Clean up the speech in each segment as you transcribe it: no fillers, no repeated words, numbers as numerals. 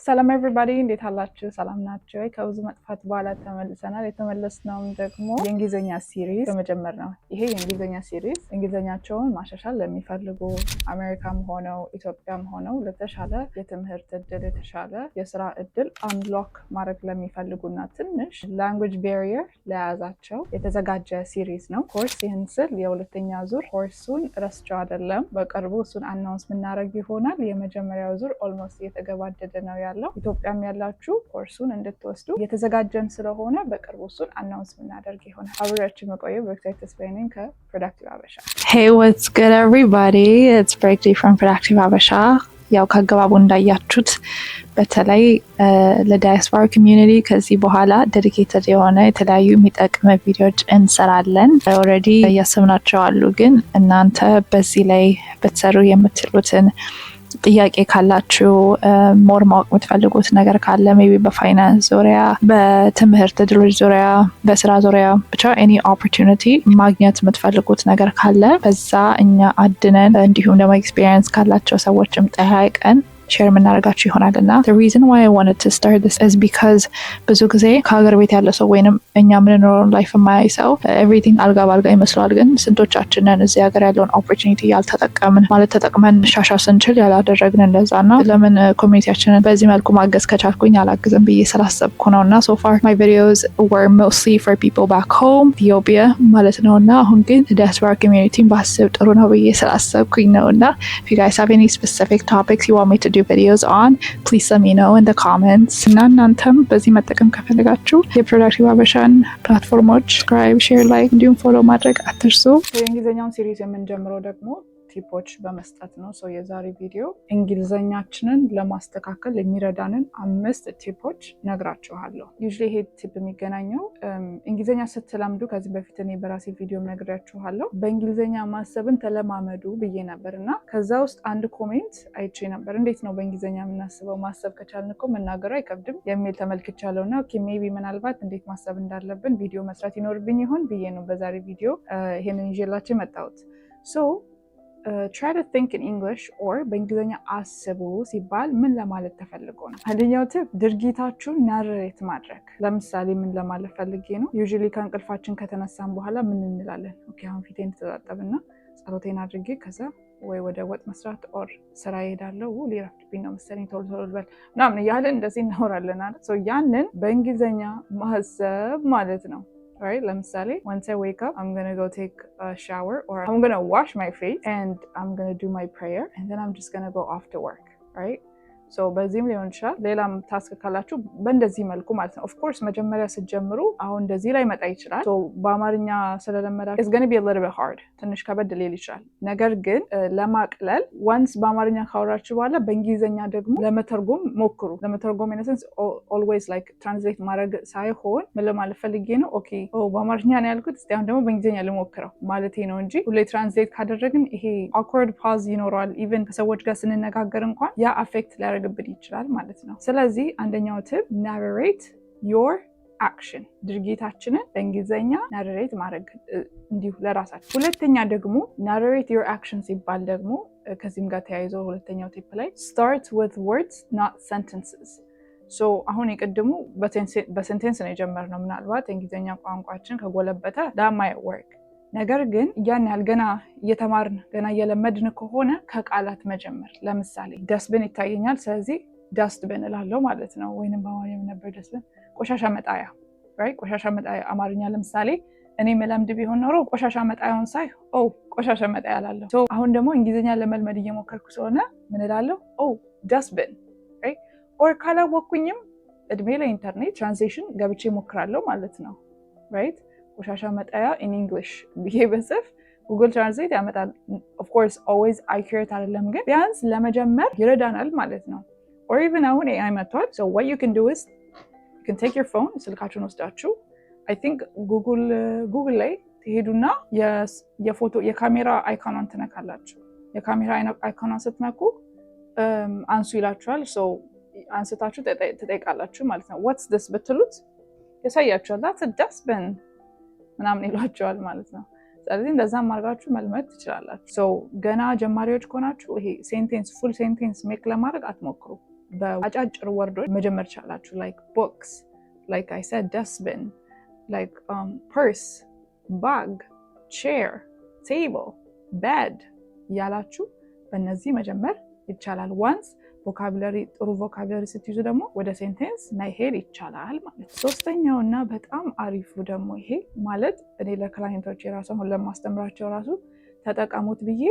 ሰላም everybody እንዴት አላችሁ? ሰላም ናችሁ? ከብዙ መጥፋት በኋላ ተመልሰናል። የተመለስነውም ደግሞ የእንግሊዘኛ ሲሪዝ በመጀመር ነው። ይሄ የእንግሊዘኛ ሲሪዝ እንግሊዘኛቸውን ማሻሻል ለሚፈልጉ አሜሪካም ሆነው ኢትዮጵያም ሆነው ለተሻለ የትምህርት እድል የተሻለ የስራ እድል አንሎክ ማድረግ ለሚፈልጉና ትንሽ ላንጉዌጅ ባሪየር ለያዛቸው የተዘጋጀ ሲሪዝ ነው። ኮርስ ይህን ስል የሁለተኛ ዙር ኮርሱን ረስቸው አይደለም። በቅርቡ እሱን አናውንስ ምናደርግ ይሆናል። የመጀመሪያው ዙር ኦልሞስት እየተገባደደ ነው ያለው። ኢትዮጵያም ያላችሁ ኮርሱን እንድትወስዱ የተዘጋጀን ስለሆነ በቅርቡ እሱን አናውንስ ምናደርግ ይሆናል። አብራችሁ መቆየው በርክታይት ተስፋዬ ከፕሮዳክቲቭ አበሻ። Hey, what's good everybody? It's Breakday from Productive Habesha. ያው ከአገባቡ እንዳያችሁት በተለይ ለዳያስፖራ ኮሚዩኒቲ ከዚህ በኋላ ዴዲኬትድ የሆነ የተለያዩ የሚጠቅም ቪዲዮዎች እንሰራለን። ኦልሬዲ እያሰብናቸው አሉ፣ ግን እናንተ በዚህ ላይ በተሰሩ የምትሉትን ጥያቄ ካላችሁ ሞር ማወቅ የምትፈልጉት ነገር ካለ ሜቢ በፋይናንስ ዙሪያ፣ በትምህርት እድሎች ዙሪያ፣ በስራ ዙሪያ ብቻ ኤኒ ኦፖርቹኒቲ ማግኘት የምትፈልጉት ነገር ካለ በዛ እኛ አድነን እንዲሁም ደግሞ ኤክስፒሪየንስ ካላቸው ሰዎችም ጠያይቀን ሼር የምናደርጋችሁ ይሆናል። እና the reason why I wanted to start this is because ብዙ ጊዜ ከሀገር ቤት ያለ ሰው ወይንም እኛ የምንኖረውን ላይፍ የማያይ ሰው everything አልጋ ባልጋ ይመስለዋል። ግን ስንቶቻችንን እዚህ ሀገር ያለውን ኦፖርቹኒቲ ያልተጠቀምን ማለት ተጠቅመን ሻሻ ስንችል ያላደረግን እንደዛ እና ለምን ኮሚኒቲያችንን በዚህ መልኩ ማገዝ ከቻልኩኝ አላግዝም ብዬ ስላሰብኩ ነው። እና so far my videos were mostly for people back home Ethiopia ማለት ነው። እና አሁን ግን diaspora community ባስብ ጥሩ ነው ብዬ ስላሰብኩኝ ነው። እና if you guys have any specific topics you want me to do videos on, please let me know in the comments. እና እናንተም በዚህ መጠቀም ከፈለጋችሁ የፕሮዳክቲቭ አበሻን ፕላትፎርሞች subscribe, share, like እንዲሁም ፎሎ ማድረግ አትርሱ። የእንግሊዘኛውን ሲሪዝ የምንጀምረው ደግሞ ቲፖች በመስጠት ነው። የዛሬ ቪዲዮ እንግሊዘኛችንን ለማስተካከል የሚረዳንን 5 ቲፖች ነግራችኋለሁ። ዩዥሊ ይሄ ቲፕ የሚገናኘው እንግሊዘኛ ስትለምዱ ከዚህ በፊት እኔ በራሴ ቪዲዮ ነግራችኋለሁ። በእንግሊዘኛ ማሰብን ተለማመዱ ብዬ ነበር እና ከዛ ውስጥ አንድ ኮሜንት አይቼ ነበር። እንዴት ነው በእንግሊዘኛ የምናስበው? ማሰብ ከቻልን እኮ መናገሩ አይከብድም የሚል ተመልክቻለሁ። እና ኦኬ ሜቢ ምናልባት እንዴት ማሰብ እንዳለብን ቪዲዮ መስራት ይኖርብኝ ይሆን ብዬ ነው በዛሬ ቪዲዮ ይሄንን ይዤላችሁ የመጣሁት። try to think in English or በእንግሊዘኛ አስቡ ሲባል ምን ለማለት ተፈልጎ ነው? አንደኛው ቲፕ ድርጊታችሁን ናሬት ማድረግ። ለምሳሌ ምን ለማለት ፈልጌ ነው? ዩዥሊ ከእንቅልፋችን ከተነሳን በኋላ ምን እንላለን? ኦኬ አሁን ፊቴን ተጣጣብና ጸሎቴን አድርጌ ከዛ ወይ ወደ ወጥ መስራት ኦር ስራ እሄዳለሁ ሊረፍድብኝ ነው መሰለኝ ቶሎ ቶሎ ልበል ምናምን እያለን እንደዚህ እናወራለን አይደል? ያንን በእንግሊዘኛ ማሰብ ማለት ነው። Right? ለምሳሌ once I wake up, I'm gonna go take a shower or I'm gonna wash my face and I'm gonna do my prayer and then I'm just gonna go off to work. Right? በዚህም ሊሆን ይችላል። ሌላም ታስክ ካላችሁ በእንደዚህ መልኩ ማለት ነው። ኦፍኮርስ መጀመሪያ ስትጀምሩ አሁን እንደዚህ ላይ መጣ ይችላል። በአማርኛ ስለለመዳችሁ it's gonna be a little bit hard ትንሽ ከበድ ሊል ይችላል። ነገር ግን ለማቅለል once በአማርኛ ካወራችሁ በኋላ በእንግሊዘኛ ደግሞ ለመተርጎም ሞክሩ። ለመተርጎም in a sense always like translate ማድረግ ሳይሆን ምን ለማለት ፈልጌ ነው? ኦኬ በአማርኛ ነው ያልኩት እስቲ አሁን ደግሞ በእንግሊዘኛ ልሞክረው ማለቴ ነው እንጂ ሁሌ ትራንስሌት ካደረግን ይሄ awkward pause ይኖረዋል። ኢቭን ከሰዎች ጋር ስንነጋገር እንኳን ያ አፌክት ሊያደርግብን ይችላል ማለት ነው። ስለዚህ አንደኛው ቲፕ narrate your action ድርጊታችንን በእንግሊዘኛ ናሬት ማድረግ እንዲሁ ለራሳችን። ሁለተኛ ደግሞ narrate your action ሲባል ደግሞ ከዚህም ጋር ተያይዞ ሁለተኛው ቲፕ ላይ start with words not sentences። አሁን የቀድሙ በሴንቴንስ ነው የጀመርነው። ምናልባት የእንግሊዘኛ ቋንቋችን ከጎለበተ that might work። ነገር ግን ያን ያህል ገና እየተማርን ገና እየለመድን ከሆነ ከቃላት መጀመር። ለምሳሌ ደስብን ይታየኛል፣ ስለዚህ ዳስትብን እላለሁ ማለት ነው። ወይንም በአማርኛ ነበር ደስብን ቆሻሻ መጣያ። right? ቆሻሻ መጣያ አማርኛ ለምሳሌ እኔ መለምድ ቢሆን ኖሮ ቆሻሻ መጣያውን ሳይ ቆሻሻ መጣያ እላለሁ። አሁን ደግሞ እንግሊዘኛ ለመልመድ እየሞከርኩ ስለሆነ ምን እላለሁ? ዳስትብን። right? ኦር ካላወቅኩኝም እድሜ ለኢንተርኔት ትራንስሌሽን ገብቼ ሞክራለሁ ማለት ነው። right? ቆሻሻ መጣያ in English ብዬ በጽፍ Google Translate ያመጣል። of course always accurate አይደለም፣ ግን ቢያንስ ለመጀመር ይረዳናል ማለት ነው። or even አሁን AI መጥቷል። what you can do is you can take your phone ስልካችሁን ወስዳችሁ I think Google ላይ ትሄዱና የፎቶ የካሜራ አይኮኗን ትነካላችሁ። የካሜራ አይኮኗን ስትነኩ አንሱ ይላችኋል። አንስታችሁ ትጠይቃላችሁ ማለት ነው። what's this ብትሉት ያሳያችኋል። that's a dustbin ምናምን ይሏቸዋል ማለት ነው። ስለዚህ እንደዛም አድርጋችሁ መልመድ ትችላላችሁ። ገና ጀማሪዎች ከሆናችሁ ይሄ ሴንቴንስ ፉል ሴንቴንስ ሜክ ለማድረግ አትሞክሩ። በአጫጭር ወርዶች መጀመር ቻላችሁ። like books, like I said, dustbin, like purse, bag, chair, table, bed ያላችሁ በእነዚህ መጀመር ይቻላል። once ቮካብለሪ ጥሩ ቮካብለሪ ስትይዙ ደግሞ ወደ ሴንቴንስ መሄድ ይቻላል ማለት ነው። ሶስተኛውና በጣም አሪፉ ደግሞ ይሄ ማለት እኔ ለክላይንቶች የራሱ አሁን ለማስተምራቸው ራሱ ተጠቀሙት ብዬ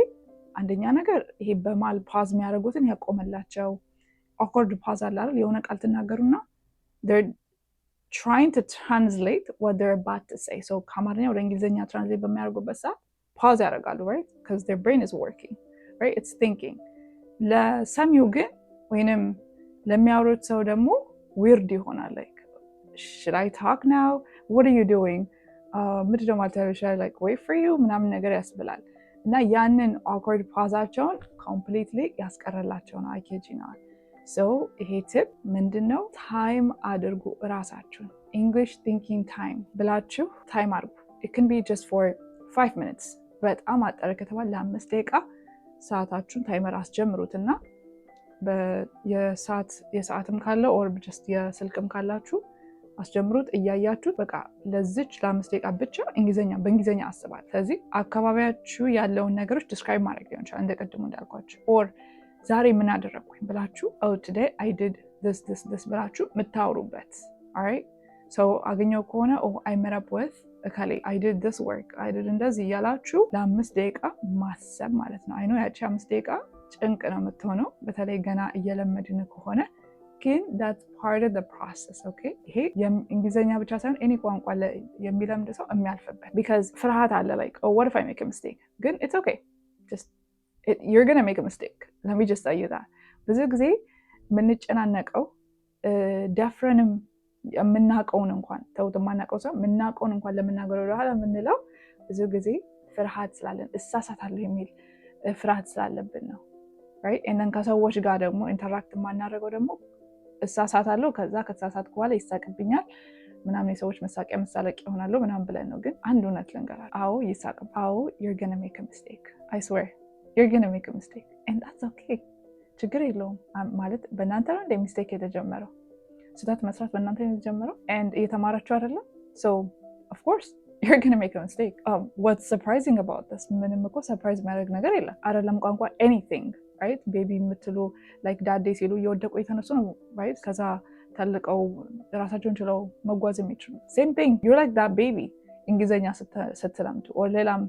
አንደኛ ነገር ይሄ በማል ፓዝ የሚያደርጉትን ያቆመላቸው awkward ፓዝ አለ አይደል? የሆነ ቃል ትናገሩና they're trying to translate what they're about to say. so ከአማርኛ ወደ እንግሊዝኛ ትራንስሌት በሚያደርጉበት ሰዓት ፓዝ ያደርጋሉ, right? because their brain is working, right? it's thinking. ለሰሚው ግን ወይንም ለሚያወሩት ሰው ደግሞ ዊርድ ይሆናል። like should I talk now? what are you doing? ምንድን ነው ማለት ያለሻል? like wait for you ምናምን ነገር ያስብላል። እና ያንን awkward ፓዛቸውን completely ያስቀረላቸው ነው IKG ነው። so ይሄ ቲፕ ምንድን ነው? ታይም አድርጉ እራሳችሁን። English thinking time ብላችሁ ታይም አድርጉ። it can be just for 5 minutes በጣም አጠረ ከተባለ ለ5 ደቂቃ ሰዓታችሁን ታይመር አስጀምሩትና የሰዓትም ካለ ኦር ጀስት የስልክም ካላችሁ አስጀምሩት። እያያችሁት በቃ ለዚች ለ5 ደቂቃ ብቻ በእንግሊዝኛ አስባል። ስለዚህ አካባቢያችሁ ያለውን ነገሮች ዲስክራይብ ማድረግ ሊሆን ይችላል እንደቀድሞ እንዳልኳችሁ። ኦር ዛሬ ምን አደረግኩኝ ብላችሁ today I did this ብላችሁ የምታወሩበት። alright so አገኘው ከሆነ I met up with እከሌ I did this work I did እንደዚህ እያላችሁ ለ5 ደቂቃ ማሰብ ማለት ነው። አይኖ ያቺ 5 ደቂቃ ጭንቅ ነው የምትሆነው በተለይ ገና እየለመድን ከሆነ፣ ግን that's part of the process. okay ይሄ የእንግሊዝኛ ብቻ ሳይሆን any ቋንቋ የሚለምድ ሰው የሚያልፍበት because ፍርሃት አለ like oh what if I make a mistake? ግን it's okay, just you're gonna make a mistake. let me just tell you that ብዙ ጊዜ የምንጨናነቀው ደፍረንም የምናውቀውን እንኳን ተውት የማናውቀው ሰው የምናውቀውን እንኳን ለመናገር ወደኋላ የምንለው ብዙ ጊዜ ፍርሃት ስላለን እሳሳታለሁ የሚል ፍርሃት ስላለብን ነው። right and then ከሰዎች ጋር ደግሞ ኢንተራክት የማናደርገው ደግሞ እሳሳታለሁ ከዛ ከተሳሳትኩ በኋላ ይሳቅብኛል ምናምን የሰዎች መሳቂያ መሳለቂያ ይሆናሉ ምናምን ብለን ነው። ግን አንድ እውነት ልንገራችሁ፣ አዎ ይሳቅብ፣ አዎ you're gonna make a mistake. I swear you're gonna make a mistake and that's okay. ችግር የለውም ማለት በእናንተ ነው እንደ ሚስቴክ የተጀመረው ስህተት መስራት በእናንተ ነው የተጀመረው and እየተማራችሁ አይደለም so of course you're gonna make a mistake. what's surprising about this? ምንም እኮ ሰርፕራይዝ የሚያደርግ ነገር የለም አይደለም ቋንቋ anything, right? ቤቢ የምትሉ like ዳዴ ሲሉ እየወደቁ የተነሱ ነው right? ከዛ ተልቀው ራሳቸውን ችለው መጓዝ የሚችሉ same thing, you're like that baby እንግሊዝኛ ስትለምዱ or ሌላም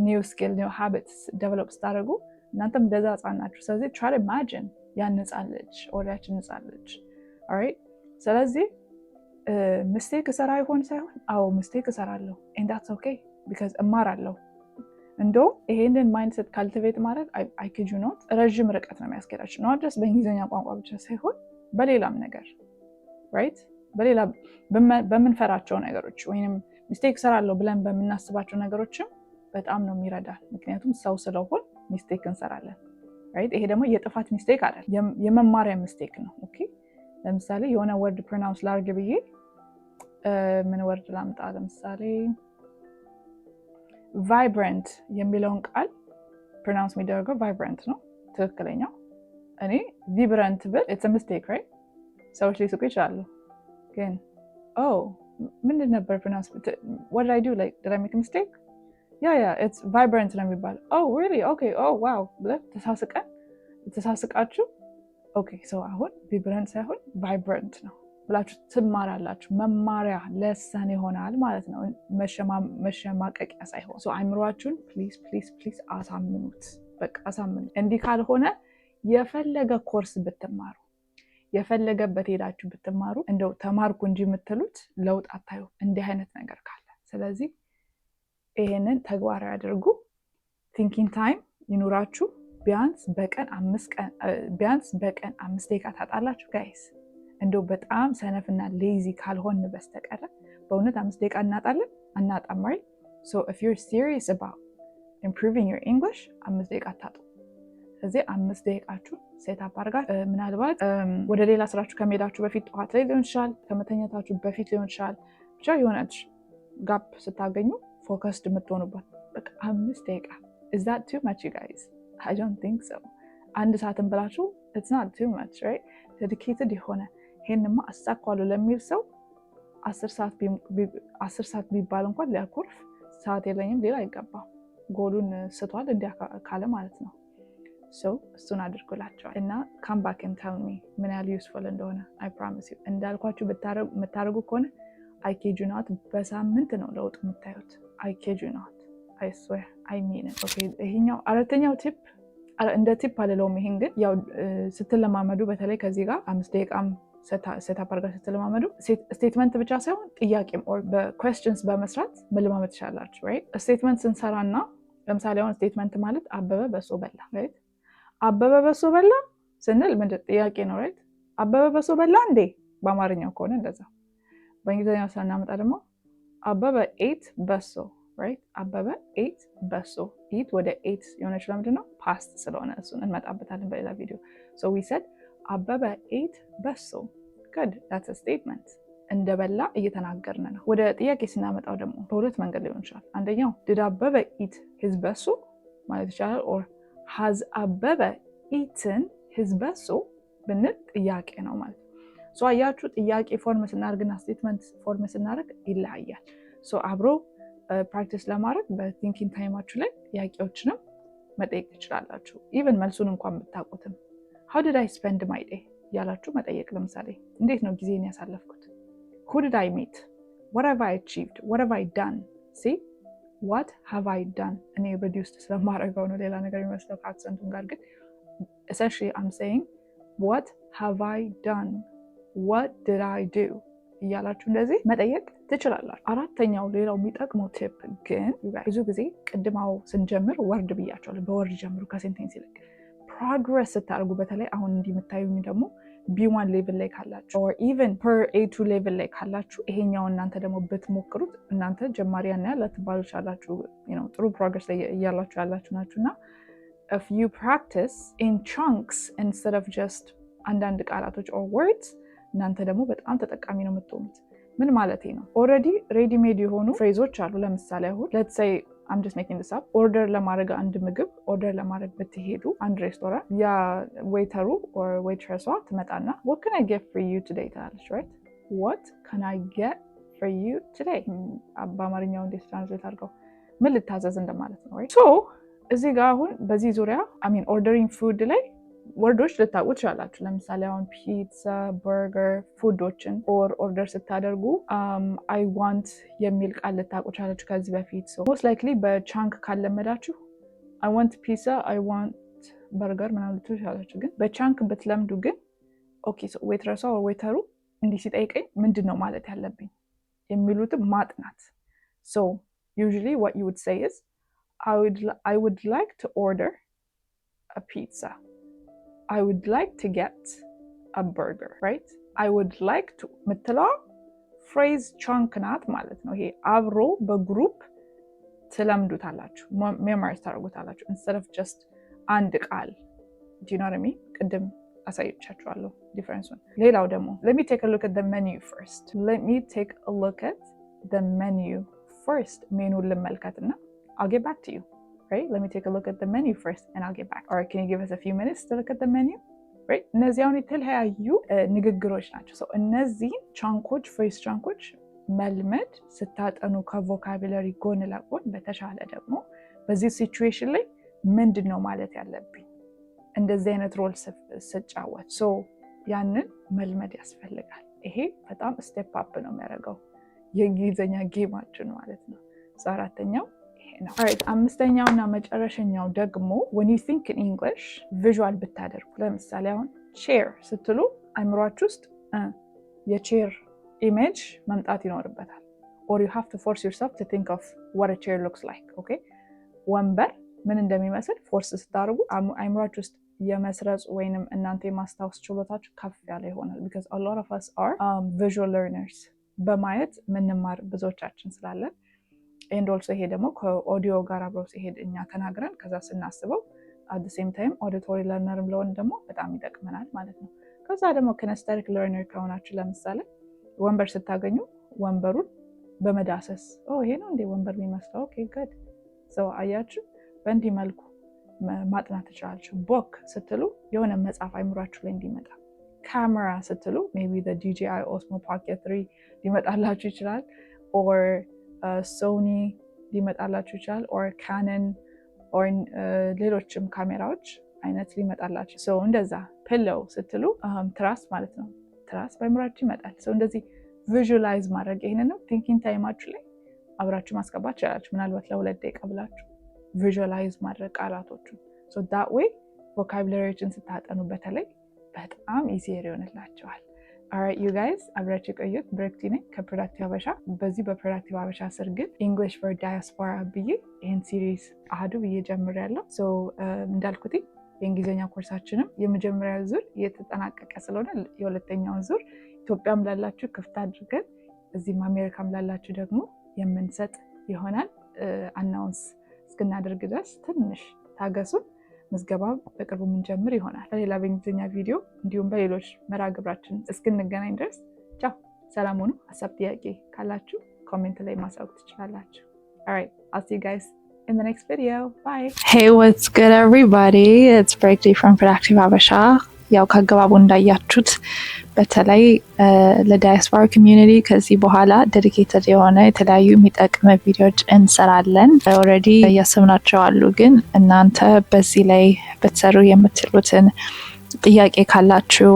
new skill new habits develop ስታደርጉ እናንተም እንደዛ ህፃን ናችሁ። ስለዚህ try to imagine ያን ህፃን ልጅ or ያችን ህፃን ልጅ alright ስለዚህ ሚስቴክ እሰራ ይሆን ሳይሆን አዎ ሚስቴክ እሰራለሁ and that's okay because እማራለሁ። እንደውም ይሄንን ማይንድሴት ካልቲቬት ማድረግ I kid you not ረዥም ርቀት ነው የሚያስኬዳችሁ not just በእንግሊዝኛ ቋንቋ ብቻ ሳይሆን በሌላም ነገር right በሌላ በምንፈራቸው ነገሮች ወይንም ሚስቴክ እሰራለሁ ብለን በምናስባቸው ነገሮችም በጣም ነው የሚረዳል። ምክንያቱም ሰው ስለሆን ሚስቴክ እንሰራለን right ይሄ ደግሞ የጥፋት ሚስቴክ አይደለም የመማሪያ ሚስቴክ ነው። ኦኬ ለምሳሌ የሆነ ወርድ ፕሮናውንስ ላድርግ ብዬ ምን ወርድ ላምጣ? ለምሳሌ ቫይብራንት የሚለውን ቃል ፕሮናውንስ የሚደረገው ቫይብራንት ነው ትክክለኛው። እኔ ቪብራንት ብል it's a mistake, right? ሰዎች ሊስቁ ይችላሉ። ግን ምንድን ነበር ፕሮናውንስ? what did I do? like did I make a mistake? yeah it's vibrant ነው የሚባለው። really? okay wow ብለህ ተሳስቃችሁ ኦኬ ሰው አሁን ቪብራንት ሳይሆን ቫይብራንት ነው ብላችሁ ትማራላችሁ። መማሪያ ለሰን ይሆናል ማለት ነው፣ መሸማቀቂያ ሳይሆን። አይምሯችሁን ፕሊዝ አሳምኑት፣ በቃ አሳምኑት። እንዲህ ካልሆነ የፈለገ ኮርስ ብትማሩ የፈለገበት ሄዳችሁ ብትማሩ እንደው ተማርኩ እንጂ የምትሉት ለውጥ አታዩ እንዲህ አይነት ነገር ካለ። ስለዚህ ይሄንን ተግባራዊ አድርጉ። ቲንኪንግ ታይም ይኑራችሁ። ቢያንስ በቀን 5 ደቂቃ ታጣላችሁ ጋይስ። እንደው በጣም ሰነፍና ሌዚ ካልሆን በስተቀር በእውነት 5 ደቂቃ አናጣም right? so if you're serious about improving your English 5 ደቂቃ ታጡ። ስለዚህ 5 ደቂቃችሁ ሴት አፕ አድርጋችሁ ምናልባት ወደ ሌላ ስራችሁ ከመሄዳችሁ በፊት ጠዋት ላይ ሊሆን ይችላል፣ ከመተኛታችሁ በፊት ሊሆን ይችላል። ብቻ የሆነች ጋፕ ስታገኙ ፎከስድ የምትሆኑበት በቃ 5 ደቂቃ። is that too much you guys? I don't think so. 1 ሰዓትን ብላችሁ it's not too much, right? dedicated የሆነ ይሄንማ አሳካዋለሁ ለሚል ሰው 10 ሰዓት ቢባል እንኳን ሊያኮርፍ ሰዓት የለኝም ሌላ አይገባም። ጎሉን ስቷል እንዲያካለ ማለት ነው። እሱን አድርጎላቸዋል እና come back and tell me ምን ያህል ዩስፉል እንደሆነ I promise you እንዳልኳችሁ የምታደርጉ ከሆነ I kid you not በሳምንት ነው ለውጥ የምታዩት። I kid you not, I swear, I mean it. Okay, ይሄኛው አራተኛው ቲፕ እንደ ቲፕ አልለውም። ይሄን ግን ያው ስትለማመዱ በተለይ ከዚህ ጋር 5 ደቂቃም ሴታፕ አድርጋችሁ ስትለማመዱ ስቴትመንት ብቻ ሳይሆን ጥያቄም ኦር በኩዌስችንስ በመስራት መለማመድ ትችላላችሁ። ራይት ስቴትመንት ስንሰራና ለምሳሌ አሁን ስቴትመንት ማለት አበበ በሶ በላ። ራይት አበበ በሶ በላ ስንል ምንድን ጥያቄ ነው። ራይት አበበ በሶ በላ እንዴ በአማርኛው ከሆነ እንደዛ። በእንግሊዝኛው ስናመጣ ደግሞ አበበ ኤት በሶ። ራይት አበበ ኤት በሶ። ኢት ወደ ኤት የሆነች ለምንድን ነው ፓስት ስለሆነ እሱን እንመጣበታለን በሌላ ቪዲዮ። ሶ ዊ ሰድ አበበ ኤት በሶ። good, that's a statement. እንደበላ እየተናገርን ነው። ወደ ጥያቄ ስናመጣው ደግሞ በሁለት መንገድ ሊሆን ይችላል። አንደኛው did አበበ eat his በሶ ማለት ይቻላል። or has አበበ eaten his በሶ ብንል ጥያቄ ነው ማለት ነው። ሶ አያችሁ ጥያቄ ፎርም ስናደርግና ስቴትመንት ፎርም ስናደርግ ይለያያል። ሶ አብሮ ፕራክቲስ ለማድረግ በቲንኪንግ ታይማችሁ ላይ ጥያቄዎችንም መጠየቅ ትችላላችሁ። ኢቨን መልሱን እንኳን ብታውቁትም how did I spend my day ያላችሁ መጠየቅ። ለምሳሌ እንዴት ነው ጊዜን ያሳለፍኩት? who did I meet? what have I achieved? what have I done? see what have I done? እኔ reduced ስለማድረገው ነው ሌላ ነገር የሚመስለው ከአክሰንቱም ጋር ግን essentially I'm saying what have I done? what did I do? እያላችሁ እንደዚህ መጠየቅ ትችላላችሁ። አራተኛው ሌላው የሚጠቅመው ቲፕ ግን ብዙ ጊዜ ቅድማው ስንጀምር ወርድ ብያቸዋለሁ። በወርድ ጀምሩ ከሴንቴንስ ይልቅ ፕሮግረስ ስታደርጉ በተለይ አሁን እንዲህ የምታዩኝ ደግሞ B1 ሌቭል ላይ ካላችሁ or even per A2 ሌቭል ላይ ካላችሁ ይሄኛው እናንተ ደግሞ ብትሞክሩት እናንተ ጀማሪያ እና ልትባሉ ቻላችሁ ጥሩ ፕሮግረስ ላይ እያላችሁ ያላችሁ ናችሁና if you practice in chunks instead of just አንዳንድ ቃላቶች or words እናንተ ደግሞ በጣም ተጠቃሚ ነው የምትሆኑት። ምን ማለት ነው? ኦልሬዲ ሬዲ ሜድ የሆኑ ፍሬዞች አሉ። ለምሳሌ አሁን let's say I'm just making this up ኦርደር ለማድረግ አንድ ምግብ ኦርደር ለማድረግ ብትሄዱ አንድ ሬስቶራንት ያ ዌይተሩ or waitress ትመጣና what can I get for you today ትላለች። right what can I get for you today በአማርኛው እንዴት ትራንስሌት አድርገው ምን ልታዘዝ እንደማለት ነው። right so እዚህ ጋር አሁን በዚህ ዙሪያ I mean ordering food ላይ ወርዶች ልታውቁ ትችላላችሁ። ለምሳሌ አሁን ፒዛ፣ በርገር ፉዶችን ኦርደር ስታደርጉ አይ ዋንት የሚል ቃል ልታውቁ ትችላላችሁ ከዚህ በፊት። ሞስት ላይክሊ በቻንክ ካለመዳችሁ አይ ዋንት ፒዛ፣ አይ ዋንት በርገር ምናምን ልትሉ ትችላላችሁ። ግን በቻንክ ብትለምዱ ግን ኦኬ ዌትረሷ ዌተሩ እንዲህ ሲጠይቀኝ ምንድን ነው ማለት ያለብኝ የሚሉትም ማጥናት። ሶ usually what you would say is I would like to order a pizza. I would like to get a burger, right? I would like to ምትለዋ ፍሬዝ ቻንክ ናት ማለት ነው። ይሄ አብሮ በግሩፕ ትለምዱታላችሁ፣ ሜሞራይዝ ታደርጉታላችሁ instead of just አንድ ቃል። do you know what I mean? ቅድም አሳይቻችኋለሁ ዲፈረንሱን። ሌላው ደግሞ let me take a look at the menu first. let me take a look at the menu first. ሜኑን ልመልከትና I'll get back to you. Right? Let me take a look at the menu first and I'll get back. Or can you give us a few minutes to look at the menu? Right? እነዚህ አሁን የተለያዩ ንግግሮች ናቸው። so እነዚህን ቻንኮች ፍሬዝ ቻንኮች መልመድ ስታጠኑ ከቮካቡላሪ ጎን ለጎን በተሻለ ደግሞ በዚህ ሲቹዌሽን ላይ ምንድን ነው ማለት ያለብኝ እንደዚህ አይነት ሮል ስጫወት so ያንን መልመድ ያስፈልጋል። ይሄ በጣም ስቴፕ አፕ ነው የሚያደርገው የእንግሊዝኛ ጌማችን ማለት ነው። አራተኛው ነው። alright አምስተኛውና መጨረሻኛው ደግሞ when you think in English visual ብታደርጉ ለምሳሌ አሁን chair ስትሉ አይምሯችሁ ውስጥ የቼር ኢሜጅ መምጣት ይኖርበታል or you have to force yourself to think of what a chair looks like. okay ወንበር ምን እንደሚመስል ፎርስ ስታደርጉ አይምሯችሁ ውስጥ የመስረጽ ወይንም እናንተ የማስታወስ ችሎታችሁ ከፍ ያለ ይሆናል because a lot of us are visual learners በማየት ምንማር ብዙዎቻችን ስላለን and also ይሄ ደግሞ ከኦዲዮ ጋር አብረው ሲሄድ እኛ ተናግረን ከዛ ስናስበው at the same time auditory learner ብለውን ደግሞ በጣም ይጠቅመናል ማለት ነው። ከዛ ደግሞ kinesthetic learner ከሆናችሁ ለምሳሌ ወንበር ስታገኙ ወንበሩን በመዳሰስ ይሄ ነው እንዴ ወንበር የሚመስለው okay good so አያችሁ በእንዲህ መልኩ ማጥናት ትችላላችሁ። ቦክ ስትሉ የሆነ መጽሐፍ አይምሯችሁ ላይ እንዲመጣ፣ ካሜራ ስትሉ ሜቢ DJI Osmo Pocket 3 ሊመጣላችሁ ይችላል፣ ኦር ሶኒ ሊመጣላችሁ ይችላል፣ ኦር ካነን ኦር ሌሎችም ካሜራዎች አይነት ሊመጣላችሁ። ሰው እንደዛ ፒሎው ስትሉ ትራስ ማለት ነው። ትራስ በአይምሯችሁ ይመጣል። ሰው እንደዚህ ቪዥዋላይዝ ማድረግ ይሄንን ቲንኪንግ ታይማችሁ ላይ አብራችሁ ማስገባት ይችላላችሁ። ምናልባት ለ2 ደቂቃ ብላችሁ ቪዥዋላይዝ ማድረግ ቃላቶቹን። ሶ ዳት ዌይ ቮካቡላሪዎችን ስታጠኑ በተለይ በጣም ኢዚየር ይሆንላችኋል። ኦልራይት ዩ ጋይስ፣ አብራችሁ የቆዩት ብሬክቲ ነኝ ከፕሮዳክቲቭ ሀበሻ። በዚህ በፕሮዳክቲቭ ሀበሻ ስር ግን ኢንግሊሽ ፎር ዳያስፖራ ብዬ ይህን ሲሪዝ አህዱ ብዬ ጀምሬያለሁ። ሶ እንዳልኩት የእንግሊዝኛ ኮርሳችንም የመጀመሪያ ዙር እየተጠናቀቀ ስለሆነ የሁለተኛውን ዙር ኢትዮጵያም ላላችሁ ክፍት አድርገን እዚህም አሜሪካም ላላችሁ ደግሞ የምንሰጥ ይሆናል። አናውንስ እስክናደርግ ድረስ ትንሽ ታገሱን። ምዝገባ በቅርቡ የምንጀምር ይሆናል። በሌላ በእንግሊዝኛ ቪዲዮ እንዲሁም በሌሎች መርሃ ግብራችን እስክንገናኝ ድረስ ቻው፣ ሰላም ሁኑ። ሀሳብ ጥያቄ ካላችሁ ኮሜንት ላይ ማሳወቅ ትችላላችሁ። Alright, I'll see you guys in the next video. Bye. Hey, what's good everybody? It's Breakday from Productive Habesha. ያው ከአገባቡ እንዳያችሁት በተለይ ለዳያስፖራ ኮሚዩኒቲ ከዚህ በኋላ ዴዲኬትድ የሆነ የተለያዩ የሚጠቅም ቪዲዮዎች እንሰራለን። ኦልሬዲ እያሰብናቸው አሉ፣ ግን እናንተ በዚህ ላይ በተሰሩ የምትሉትን ጥያቄ ካላችሁ፣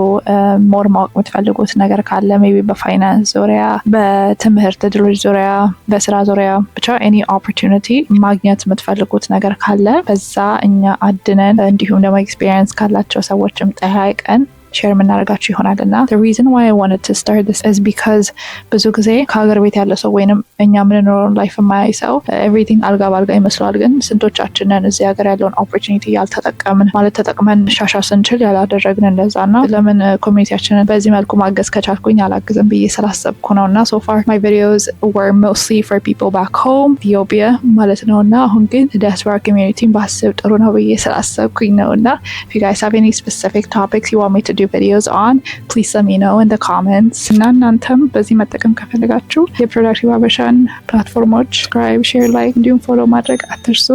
ሞር ማወቅ የምትፈልጉት ነገር ካለ ሜቢ በፋይናንስ ዙሪያ፣ በትምህርት እድሎች ዙሪያ፣ በስራ ዙሪያ ብቻ ኤኒ ኦፖርቹኒቲ ማግኘት የምትፈልጉት ነገር ካለ በዛ እኛ አድነን እንዲሁም ደግሞ ኤክስፒሪየንስ ካላቸው ሰዎችም ጠያይቀን ሼር የምናደርጋችሁ ይሆናል። እና the reason why I wanted to start this is because ብዙ ጊዜ ከሀገር ቤት ያለ ሰው ወይንም እኛ የምንኖረውን ላይፍ የማያይ ሰው everything አልጋ ባልጋ ይመስለዋል። ግን ስንቶቻችንን እዚህ ሀገር ያለውን ኦፖርቹኒቲ ያልተጠቀምን ማለት ተጠቅመን ሻሻ ስንችል ያላደረግን እንደዛ እና ለምን ኮሚኒቲያችንን በዚህ መልኩ ማገዝ ከቻልኩኝ አላግዝም ብዬ ስላሰብኩ ነው። እና so far my videos were mostly for people back home Ethiopia ማለት ነው። እና አሁን ግን diaspora community ባስብ ጥሩ ነው ብዬ ስላሰብኩኝ ነው። እና if you guys have any specific topics you want me to do videos on, please let me know in the comments. እና እናንተም በዚህ መጠቀም ከፈለጋችሁ የፕሮዳክቲቭ ሀበሻን ፕላትፎርሞች subscribe, share, like እንዲሁም ፎሎ ማድረግ አትርሱ።